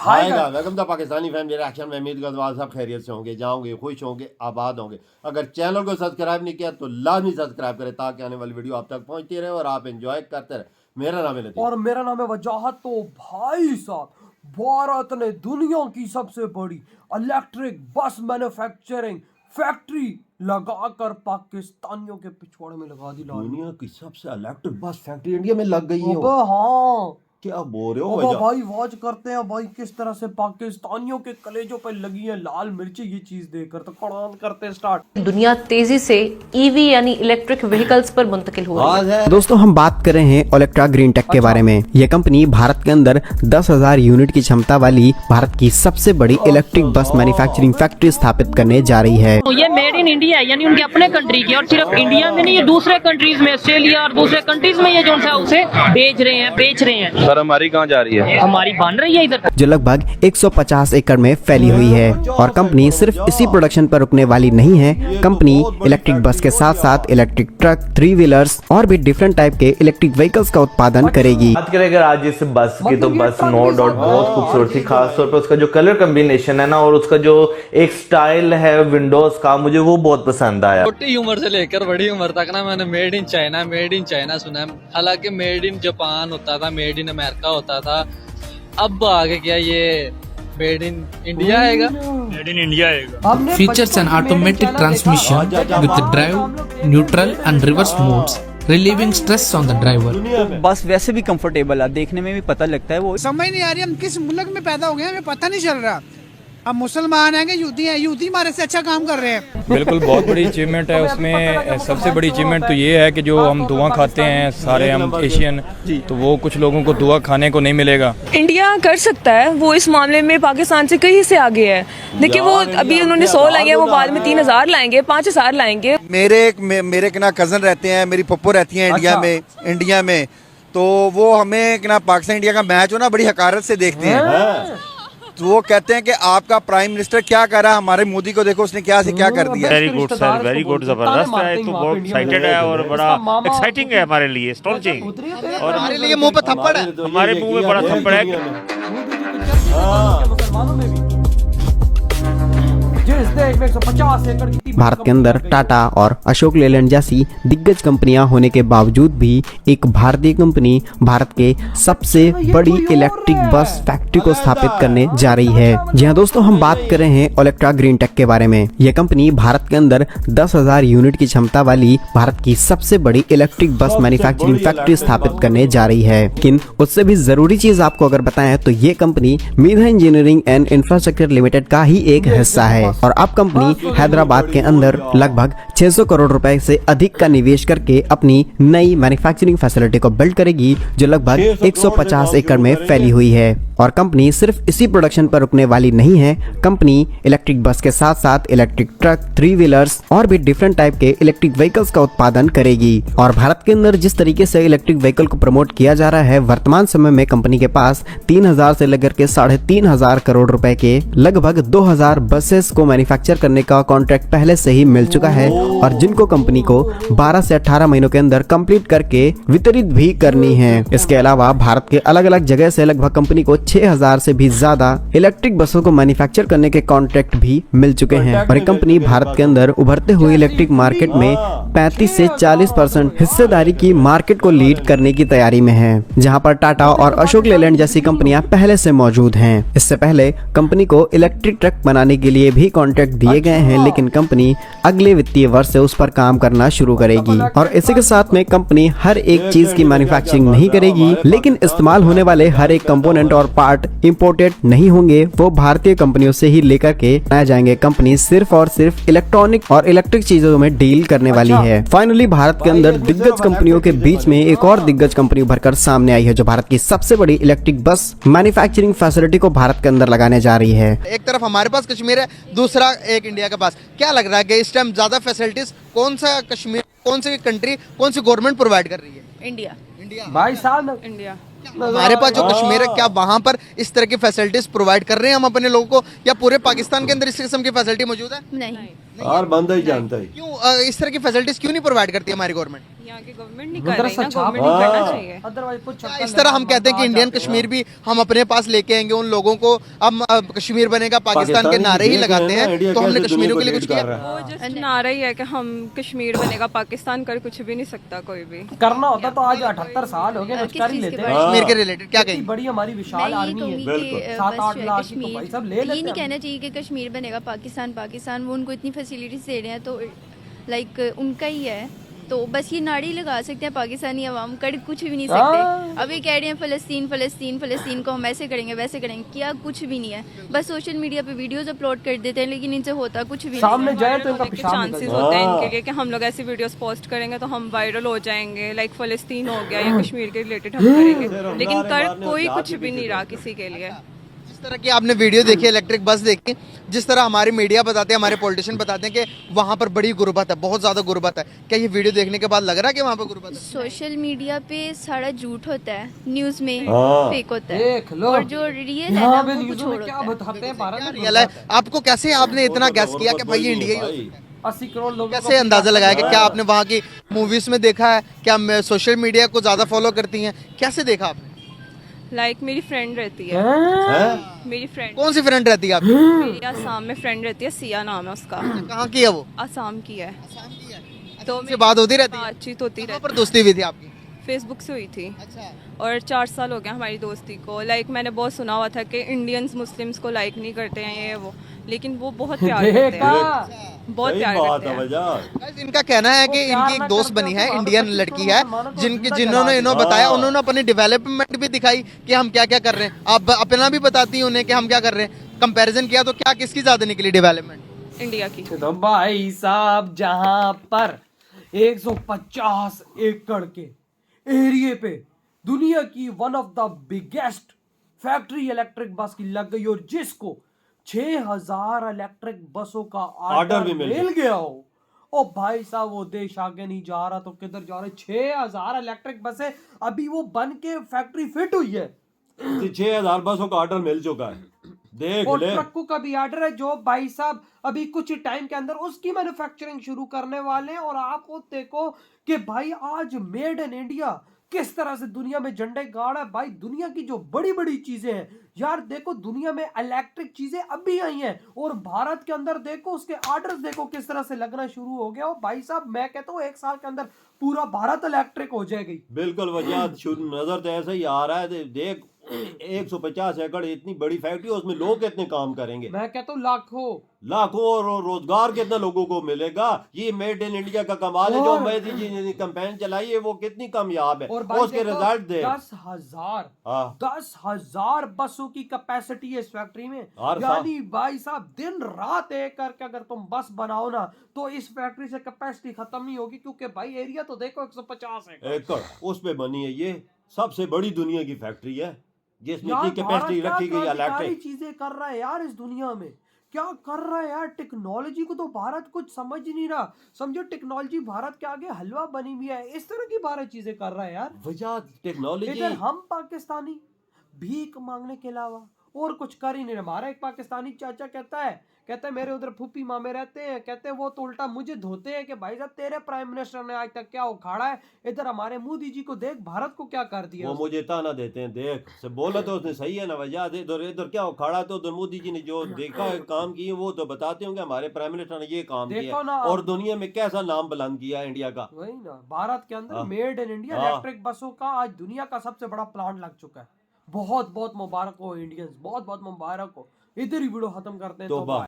आएगा। Welcome the Pakistani fan reaction में उम्मीद करता हूं सब खैरियत से होंगे, जाओगे, खुश होंगे, आबाद होंगे। अगर चैनल को सब्सक्राइब नहीं किया तो लाजमी सब्सक्राइब करें ताकि आने वाली वीडियो आप तक पहुंचती रहे और आप एंजॉय करते रहे। मेरा नाम है लतीफ और मेरा नाम है वजाहत। तो भाई साहब, भारत ने दुनिया की सबसे बड़ी इलेक्ट्रिक बस मैन्युफैक्चरिंग फैक्ट्री लगाकर पाकिस्तानियों के पिछवाड़े में लगा दी। दुनिया की सबसे इलेक्ट्रिक बस फैक्ट्री इंडिया में लग गई है। अबे हाँ, क्या बोल रहे हो अब भाई वॉच करते हैं भाई किस तरह से पाकिस्तानियों के कलेजों पे लगी है लाल मिर्ची। ये चीज देखकर तो कड़ान करते हैं स्टार्ट। दुनिया तेजी से ईवी यानी इलेक्ट्रिक व्हीकल्स पर मुंतकिल हो रही है। दोस्तों हम बात कर रहे हैं ओलेक्ट्रा ग्रीन टेक के बारे में। यह कंपनी भारत के अंदर 10,000 यूनिट की क्षमता वाली भारत की सबसे बड़ी इलेक्ट्रिक बस मैन्युफैक्चरिंग फैक्ट्री स्थापित करने जा रही है। ये मेड इन इंडिया है, यानी उनके अपने कंट्री की, और सिर्फ इंडिया में नहीं, ये दूसरे कंट्रीज में, ऑस्ट्रेलिया और दूसरे कंट्रीज में ये जो है उसे बेच रहे हैं। सर हमारी कहाँ जा रही है? हमारी बन रही है इधर, जो लगभग 150 एकड़ में फैली हुई है। और कंपनी सिर्फ इसी प्रोडक्शन पर रुकने वाली नहीं है। कंपनी इलेक्ट्रिक बस के साथ साथ इलेक्ट्रिक ट्रक, 3 व्हीलर्स और भी डिफरेंट टाइप के इलेक्ट्रिक व्हीकल्स का उत्पादन करेगी। बात करें अगर आज इस बस की, तो बस नो डाउट बहुत खूबसूरत थी। खासतौर पर उसका जो कलर कॉम्बिनेशन है ना, और उसका जो एक स्टाइल है विंडोज का, मुझे वो बहुत पसंद आया। छोटी उम्र से लेकर बड़ी उम्र तक ना मैंने मेड इन चाइना सुना है। हालांकि मेड इन जापान होता था, मेड इन अमेरिका होता था, अब आगे क्या ये मेड इन इंडिया आएगा। मेड इन इंडिया आएगा। Features an automatic transmission with drive, neutral and reverse modes, relieving stress on the driver. बस वैसे भी कंफर्टेबल है, देखने में भी पता लगता है। वो समझ नहीं आ रही हम किस मुल्क में पैदा हो गए, हमें पता नहीं चल रहा। हम मुसलमान हैं कि यूदी हैं? यूदी हमारे से अच्छा काम कर रहे हैं। बिल्कुल बहुत बड़ी अचीवमेंट है। उसमें सबसे बड़ी अचीवमेंट तो ये है कि जो हम धुआं खाते हैं सारे हम एशियन, तो वो कुछ लोगों को धुआं खाने को नहीं मिलेगा। इंडिया कर सकता है, वो इस मामले में पाकिस्तान से कहीं से आगे है। देखिए वो अभी उन्होंने 100 लाएंगे, वो बाद में 3,000 लाएंगे, 5,000 लाएंगे। मेरे ना कजन रहते हैं, मेरी पप्पो रहती है इंडिया में, तो वो हमें ना पाकिस्तान इंडिया का मैच हो ना बड़ी हकारत से देखते हैं। तो वो कहते हैं कि आपका प्राइम मिनिस्टर क्या कर रहा है, हमारे मोदी को देखो उसने क्या से क्या कर दिया। Very good sir, very good, जबरदस्त है। तो बहुत एक्साइटेड है और बड़ा एक्साइटिंग है हमारे लिए, स्टॉर्चिंग। और हमारे लिए मुंह पे थप्पड़ है, हमारे मुंह में बड़ा थप्पड़ है। भारत के अंदर टाटा और अशोक लेलैंड जैसी दिग्गज कंपनियां होने के बावजूद भी एक भारतीय कंपनी भारत के सबसे बड़ी इलेक्ट्रिक बस फैक्ट्री को स्थापित करने जा रही है। जी हाँ दोस्तों, हम बात कर रहे हैं ओलेक्ट्रा ग्रीन टेक के बारे में। यह कंपनी भारत के अंदर 10,000 यूनिट की क्षमता वाली भारत की सबसे बड़ी इलेक्ट्रिक बस मैन्युफैक्चरिंग फैक्ट्री स्थापित करने जा रही है। लेकिन उससे भी जरूरी चीज आपको अगर बताएं तो ये company Medha engineering and infrastructure limited का ही एक हिस्सा है। और अब कंपनी हैदराबाद के अंदर लगभग 600 करोड़ रुपए से अधिक का निवेश करके अपनी नई मैन्युफैक्चरिंग फैसिलिटी को बिल्ड करेगी, जो लगभग 150 एकड़ में फैली हुई है। और कंपनी सिर्फ इसी प्रोडक्शन पर रुकने वाली नहीं है। कंपनी इलेक्ट्रिक बस के साथ साथ इलेक्ट्रिक ट्रक, 3 व्हीलर्स और भी डिफरेंट टाइप के इलेक्ट्रिक व्हीकल्स का उत्पादन करेगी। और भारत के अंदर जिस तरीके से इलेक्ट्रिक व्हीकल को प्रमोट किया जा रहा है, वर्तमान समय में कंपनी के पास 3,000 से लेकर के 3,500 करोड़ रुपए के लगभग 2,000 बसेस को मैन्युफैक्चर करने का कॉन्ट्रैक्ट पहले से ही मिल चुका है, और जिनको कंपनी को 12 से 18 महीनों के अंदर कंप्लीट करके वितरित भी करनी है। इसके अलावा भारत के अलग अलग जगह से लगभग कंपनी को 6,000 से भी ज्यादा इलेक्ट्रिक बसों को मैन्युफैक्चर करने के कॉन्ट्रैक्ट भी मिल चुके हैं। और ये कंपनी भारत के अंदर उभरते हुए इलेक्ट्रिक मार्केट में 35 से 40% हिस्सेदारी की मार्केट को लीड करने की तैयारी में है, जहां पर टाटा और अशोक लेलैंड जैसी कंपनियां पहले से मौजूद हैं। इससे पहले कंपनी को इलेक्ट्रिक ट्रक बनाने के लिए भी कॉन्ट्रैक्ट दिए गए हैं, लेकिन कंपनी अगले वित्तीय वर्ष से उस पर काम करना शुरू करेगी। और इसी के साथ में कंपनी हर एक चीज की मैन्युफैक्चरिंग नहीं करेगी, लेकिन इस्तेमाल होने वाले हर एक कंपोनेंट और पार्ट इंपोर्टेड नहीं होंगे, वो भारतीय कंपनियों से ही लेकर के बनाए जाएंगे। कंपनी सिर्फ और सिर्फ इलेक्ट्रॉनिक और इलेक्ट्रिक चीजों में डील करने वाली है। फाइनली भारत के अंदर दिग्गज कंपनियों के बीच में एक और दिग्गज कंपनी उभरकर सामने आई है, जो भारत की सबसे बड़ी इलेक्ट्रिक बस मैन्युफैक्चरिंग फैसिलिटी को भारत के अंदर लगाने जा रही है। एक तरफ हमारे पास कश्मीर है, दूसरा एक इंडिया के पास। क्या लग रहा है कि इस टाइम ज्यादा फैसिलिटीज कौन सा कश्मीर, कौन सी कंट्री, कौन सी गवर्नमेंट प्रोवाइड कर रही है? इंडिया भाई साहब, इंडिया हमारे पास जो कश्मीर है, क्या वहाँ पर इस तरह की फैसिलिटीज प्रोवाइड कर रहे हैं हम अपने लोगों को, या पूरे पाकिस्तान के अंदर इस किस्म की फैसिलिटी मौजूद है? नहीं। और बंदा ही जानता है क्यों इस तरह की फैसिलिटीज क्यों नहीं प्रोवाइड करती हमारी गवर्नमेंट? यहाँ की गवर्नमेंट नहीं कर रही ना, गवर्नमेंट को करना चाहिए। अदरवाइज कुछ इस तरह हम कहते हैं कि इंडियन कश्मीर भी हम अपने पास लेके आएंगे उन लोगों को, अब कश्मीर बनेगा पाकिस्तान के नारे ही लगाते हैं, तो हमने कश्मीरों के लिए कुछ किया? वो जस्ट नारा ही है कि हम कश्मीर बनेगा पाकिस्तान, कर कुछ भी नहीं सकता कोई भी। करना होता तो आज 78 साल हो गए कर ही लेते हैं। कश्मीर के रिलेटेड क्या कहेंगे? बड़ी हमारी विशाल आर्मी है, 7-8 लाख की, तो भाई सब ले लेते ये नहीं हैं। कहना चाहिए कि कश्मीर बनेगा पाकिस्तान, वो उनको इतनी फैसिलिटीज दे रहे हैं तो लाइक उनका ही है, तो बस ये नाड़ी लगा सकते हैं पाकिस्तानी अवाम, कर कुछ भी नहीं सकते। अब ये कह रहे हैं फ़लस्तीन को हम ऐसे करेंगे वैसे करेंगे, क्या कुछ भी नहीं है, बस सोशल मीडिया पे वीडियोस अपलोड कर देते हैं, लेकिन इनसे होता कुछ भी सामने नहीं। जाए तो इनका चांसेस होते हैं इनके लिए कि हम लोग ऐसी वीडियोस पोस्ट करेंगे तो हम वायरल हो जाएंगे, लाइक फ़लस्तीन हो गया या कश्मीर के रिलेटेड हम करेंगे, लेकिन कर कोई कुछ भी नहीं रहा किसी के लिए। जिस तरह की आपने वीडियो देखी, इलेक्ट्रिक बस देखी, जिस तरह हमारी मीडिया बताते हैं, हमारे पॉलिटिशियन बताते हैं कि वहाँ पर बड़ी गुर्बत है, बहुत ज़्यादा गुर्बत है, क्या ये वीडियो देखने के बाद लग रहा है कि वहाँ पर गुर्बत है? सोशल मीडिया पे सारा झूठ होता है, न्यूज में फेक होता है, देख लो, और जो रियल है ना वो कुछ और क्या होता है। बताते हैं भारत में रियल है। आपको कैसे आपने इतना गैस किया कि भाई ये इंडिया ही हो? 80 करोड़ लोग कैसे अंदाजा लगाया कि क्या आपने वहाँ की मूवीज में देखा है, क्या सोशल मीडिया को ज्यादा फॉलो करती हैं, कैसे देखा आपने? लाइक मेरी फ्रेंड रहती है, मेरी फ्रेंड। कौन सी फ्रेंड रहती है आपकी? मेरी आसाम में फ्रेंड रहती है, सिया नाम है उसका। कहाँ की है वो? आसाम की है। तो उनसे बात होती रहती है? बातचीत होती रहती है। पर दोस्ती हुई थी आपकी? फेसबुक से हुई थी। और 4 साल हो गए हमारी दोस्ती को। लाइक मैंने बहुत सुना हुआ था कि इंडियंस मुस्लिम्स को लाइक नहीं करते हैं ये वो, लेकिन वो बहुत प्यार करते हैं, बहुत प्यार करते हैं। इनका कहना है कि इनकी एक दोस्त बनी है, इंडियन लड़की है, जिन्होंने इन्होंने बताया, उन्होंने अपनी डेवलपमेंट भी दिखाई कि हम क्या क्या कर रहे हैं। आप अपना भी बताती हैं उन्हें कि हम क्या कर रहे हैं, कंपैरिजन किया तो क्या किसकी ज्यादा निकली डेवलपमेंट? इंडिया की। तो भाई साहब जहां पर 150 एकड़ के एरिया पे दुनिया की one of the biggest factory electric bus की लग गई, और जिसको 6000 इलेक्ट्रिक बसों का ऑर्डर भी मिल गया हो, ओ भाई साहब वो देश आगे नहीं जा रहा तो किधर जा रहा है? 6000 इलेक्ट्रिक बसें अभी वो बन के फैक्ट्री फिट हुई है, 6000 बसों का ऑर्डर मिल चुका है, देख और ले। ट्रकों का भी ऑर्डर है जो भाई साहब अभी कुछ टाइम के अंदर उसकी मैन्युफैक्चरिंग शुरू करने वाले हैं। और आप वो देखो कि भाई आज मेड इन इंडिया किस तरह से दुनिया में झंडे गाड़ है। भाई दुनिया की जो बड़ी बड़ी चीजें हैं यार, देखो दुनिया में इलेक्ट्रिक चीजें अभी आई हैं, और भारत के अंदर देखो उसके ऑर्डर्स देखो किस तरह से लगना शुरू हो गया। और भाई साहब मैं कहता हूँ 1 साल के अंदर पूरा भारत इलेक्ट्रिक हो जाएगी। बिल्कुल वजह नजर तो ऐसा ही आ रहा है। देख 150 एकड़ इतनी बड़ी फैक्ट्री, उसमें लोग कितने काम करेंगे? मैं कहता हूँ लाखों और रोजगार कितना लोगों को मिलेगा। ये मेड इन इंडिया का कमाल है जो मोदी जी ने कैंपेन चलाई है, वो कितनी कामयाब है, और उसके रिजल्ट दे। 10,000 बसों की कैपेसिटी है इस फैक्ट्री में, यानी भाई साहब दिन रात एक करके अगर तुम बस बनाओ ना तो इस फैक्ट्री से कैपेसिटी खत्म नहीं होगी, क्योंकि भाई एरिया तो देखो 150 एकड़ उस पे बनी है। ये सबसे बड़ी दुनिया की फैक्ट्री है जिसमें की कैपेसिटी रखी गई इलेक्ट्रिक। चीजें कर रहा है यार इस दुनिया में, क्या कर रहा है यार। टेक्नोलॉजी को तो भारत कुछ समझ नहीं रहा, समझो टेक्नोलॉजी भारत के आगे हलवा बनी हुई है। इस तरह की भारत चीजें कर रहा है यार। वजह टेक्नोलॉजी। इधर हम पाकिस्तानी भीख मांगने के अलावा और कुछ कर ही नहीं रहे। हमारा एक पाकिस्तानी चाचा कहता है मेरे उधर फूफी मामे रहते हैं, कहते हैं वो तो उल्टा मुझे धोते हैं कि भाई साहब तेरे प्राइम मिनिस्टर ने आज तक क्या उखाड़ा है। इधर हमारे मोदी जी को देख भारत को क्या कर दिया। वो मुझे ताना देते हैं, देख से बोला तो उसने सही है ना वजह। इधर क्या उखाड़ा, तो उधर मोदी जी ने जो देखा है काम किए वो तो बताते होंगे हमारे प्राइम मिनिस्टर ने ये काम किया और दुनिया में कैसा नाम बुलंद किया इंडिया का। वही ना, भारत के अंदर मेड इन इंडिया इलेक्ट्रिक बसों का आज दुनिया का सबसे बड़ा प्लांट लग चुका है। बहुत बहुत मुबारक हो इंडियंस, बहुत बहुत मुबारक हो। इधर ही वीडियो खत्म करते हैं तो